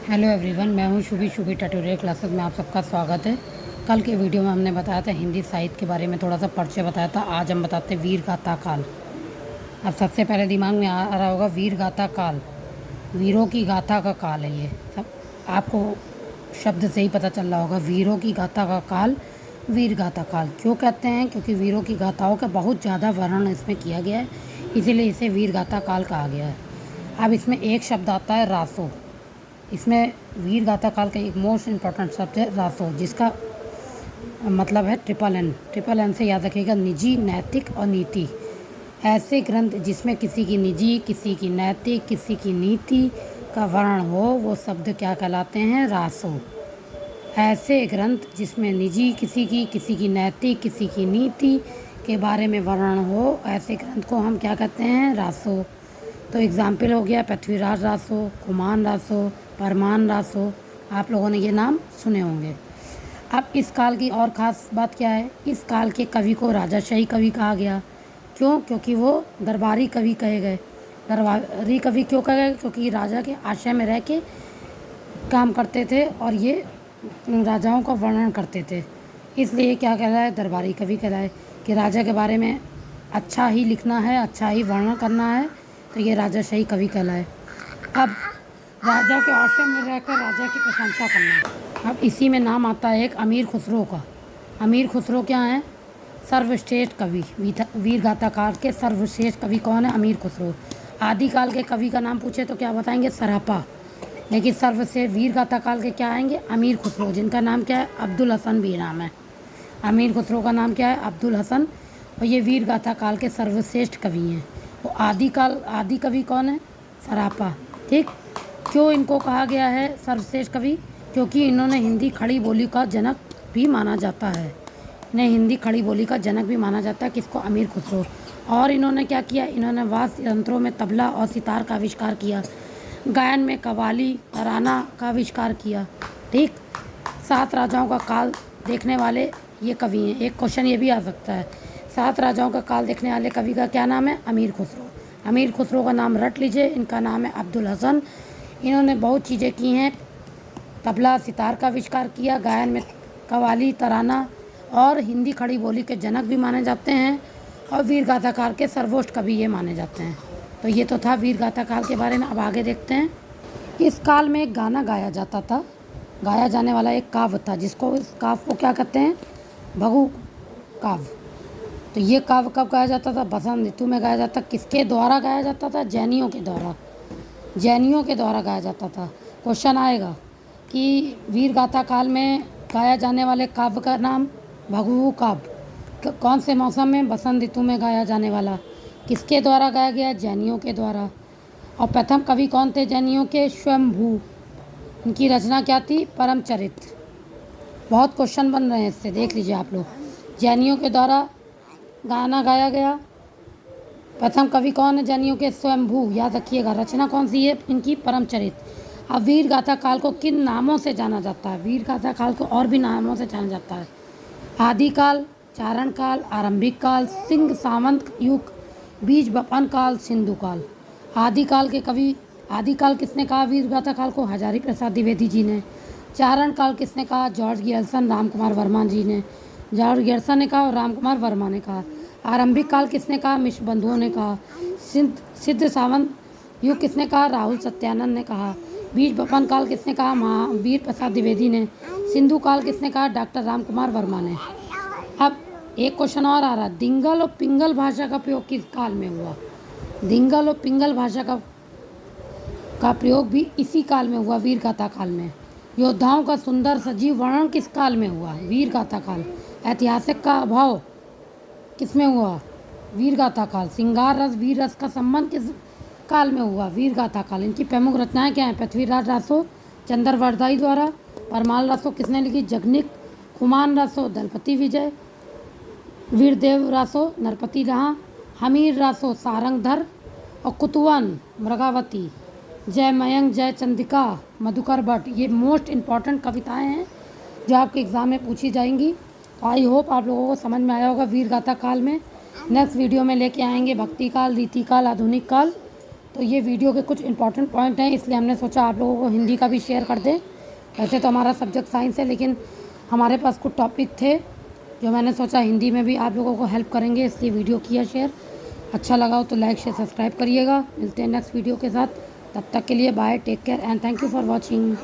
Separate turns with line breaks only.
Hello everyone, मैं हूं Shubhi tutorial classes में आप सबका स्वागत है। कल के वीडियो में हमने बताया था हिंदी साहित्य के बारे में, थोड़ा सा परिचय बताया था। आज हम बताते हैं वीर गाथा काल। अब सबसे पहले दिमाग में आ रहा होगा वीर गाथा काल, वीरों की गाथा का काल है ये सब। आपको शब्द से ही पता चल रहा होगा, वीरों की गाथा का काल, वीर गाथा काल क्यों कहते हैं? क्योंकि वीरों की गाथाओं का बहुत ज़्यादा वर्णन इसमें किया गया है, इसीलिए इसे वीर गाथा काल कहा गया है। अब इसमें एक शब्द आता है रासो। इसमें वीर गाथा काल का एक मोस्ट इम्पॉर्टेंट शब्द है रासो, जिसका मतलब है ट्रिपल एन से याद रखिएगा, निजी, नैतिक और नीति। ऐसे ग्रंथ जिसमें किसी की निजी, किसी की नैतिक, किसी की नीति का वर्णन हो, वो शब्द क्या कहलाते हैं? रासो। ऐसे ग्रंथ जिसमें निजी किसी की नैतिक, किसी की नीति के बारे में वर्णन हो, ऐसे ग्रंथ को हम क्या कहते हैं? रासो। तो एग्जाम्पल हो गया पृथ्वीराज रासो, कुमान रासो, परमान रासो। आप लोगों ने ये नाम सुने होंगे। अब इस काल की और ख़ास बात क्या है? इस काल के कवि को राजाशाही कवि कहा गया। क्यों? क्योंकि वो दरबारी कवि कहे गए। दरबारी कवि क्यों कहे गए? क्योंकि राजा के आश्रय में रह के काम करते थे और ये राजाओं का वर्णन करते थे, इसलिए क्या कहलाए? दरबारी कवि कहलाए। कि राजा के बारे में अच्छा ही लिखना है, अच्छा ही वर्णन करना है, तो ये राजाशाही कवि कहलाए। अब राजा के आश्रम में रहकर राजा की प्रशंसा करना। अब इसी में नाम आता है एक अमीर खुसरो का। अमीर खुसरो क्या है? सर्वश्रेष्ठ कवि। वीर गाथा काल के सर्वश्रेष्ठ कवि कौन है? अमीर खुसरो। आदिकाल के कवि का नाम पूछे तो क्या बताएंगे? सरापा। लेकिन सर्वश्रेष्ठ वीर गाथा काल के क्या आएंगे? अमीर खुसरो, जिनका नाम क्या है? अब्दुल हसन भी नाम है। अमीर खुसरो का नाम क्या है? अब्दुल हसन। और ये वीर गाथा काल के सर्वश्रेष्ठ कवि हैं। वो आदि कवि कौन है? सरापा। ठीक। क्यों इनको कहा गया है सर्वश्रेष्ठ कवि? क्योंकि इन्होंने हिंदी खड़ी बोली का जनक भी माना जाता है। इन्हें हिंदी खड़ी बोली का जनक भी माना जाता है। किसको? अमीर खुसरो। और इन्होंने क्या किया? इन्होंने वाद्य यंत्रों में तबला और सितार का आविष्कार किया। गायन में कव्वाली, तराना का आविष्कार किया। ठीक। 7 राजाओं का काल देखने वाले ये कवि हैं। एक क्वेश्चन ये भी आ सकता है, 7 राजाओं का काल देखने वाले कवि का क्या नाम है? अमीर खुसरो। अमीर खुसरो का नाम रट लीजिए। इनका नाम है अब्दुल हसन। इन्होंने बहुत चीज़ें की हैं। तबला, सितार का आविष्कार किया, गायन में कव्वाली, तराना, और हिंदी खड़ी बोली के जनक भी माने जाते हैं, और वीर गाथा काल के सर्वोच्च कवि ये माने जाते हैं। तो ये तो था वीर गाथा काल के बारे में। अब आगे देखते हैं। इस काल में एक गाना गाया जाता था, गाया जाने वाला एक काव्य था, जिसको इस काव्य को क्या कहते हैं? भगु काव्य। तो ये काव्य कब गाया जाता था? बसंत ऋतु में गाया जाता। किसके द्वारा गाया जाता था? जैनियों के द्वारा। जैनियों के द्वारा गाया जाता था। क्वेश्चन आएगा कि वीर गाथा काल में गाया जाने वाले काव्य का नाम भगु काव्य कौन से मौसम में? बसंत ऋतु में गाया जाने वाला। किसके द्वारा गाया गया? जैनियों के द्वारा। और प्रथम कवि कौन थे जैनियों के? स्वयंभू। इनकी रचना क्या थी? परमचरित। बहुत क्वेश्चन बन रहे हैं इससे, देख लीजिए आप लोग। जैनियों के द्वारा गाना गाया गया। प्रथम कवि कौन है जैनियों के? स्वयंभू। याद रखिएगा। रचना कौन सी है इनकी? परमचरित। अब वीर गाथा काल को किन नामों से जाना जाता है? वीर गाथा काल को और भी नामों से जाना जाता है। आदिकाल, चारण काल, आरंभिक काल, सिंह सामंत युग, बीज बपन काल, सिंधु काल। आदिकाल के कवि, आदिकाल किसने कहा वीर गाथा काल को? हजारी प्रसाद द्विवेदी जी ने। चारण काल किसने कहा? जॉर्ज गियर्सन, राम कुमार वर्मा जी ने। जॉर्ज गियर्सन ने कहा और राम कुमार वर्मा ने कहा। आरंभिक काल किसने कहा? मिश्र बंधुओं ने कहा। सिद्ध सावंत युग किसने कहा? राहुल सत्यानंद ने कहा। बीज बपन काल किसने कहा? महावीर प्रसाद द्विवेदी ने। सिंधु काल किसने कहा? डॉक्टर राम कुमार वर्मा ने। अब एक क्वेश्चन और आ रहा है, दिंगल और पिंगल भाषा का प्रयोग किस काल में हुआ? दिंगल और पिंगल भाषा का प्रयोग भी इसी काल में हुआ, वीर गाथा काल में। योद्धाओं का सुंदर सजीव वर्णन किस काल में हुआ? वीर गाथा काल। ऐतिहासिक का अभाव किसमें हुआ? वीर गाथा काल। श्रृंगार रस, वीर रस का संबंध किस काल में हुआ? वीर गाथा काल। इनकी प्रमुख रचनाएं क्या हैं? पृथ्वीराज रासो चंद्रवरदाई द्वारा। परमाल रासो किसने लिखी? जगनिक। कुमान रासो दलपति विजय। वीरदेव रासो नरपति रहा। हमीर रासो सारंगधर। और कुतवन मृगावती। जय मयंक, जय चंद्रिका, मधुकर भट्ट। ये मोस्ट इम्पॉर्टेंट कविताएं हैं जो आपके एग्ज़ाम में पूछी जाएंगी। आई होप आप लोगों को समझ में आया होगा वीर गाथा काल में। नेक्स्ट वीडियो में लेके आएंगे भक्ति काल, रीति काल, आधुनिक काल। तो ये वीडियो के कुछ इंपॉर्टेंट पॉइंट हैं, इसलिए हमने सोचा आप लोगों को हिंदी का भी शेयर कर दें। वैसे तो हमारा सब्जेक्ट साइंस है, लेकिन हमारे पास कुछ टॉपिक थे जो मैंने सोचा हिंदी में भी आप लोगों को हेल्प करेंगे, इसलिए वीडियो किया शेयर। अच्छा लगा हो तो लाइक शेयर सब्सक्राइब करिएगा। मिलते हैं नेक्स्ट वीडियो के साथ, तब तक के लिए bye, take care and thank you for watching.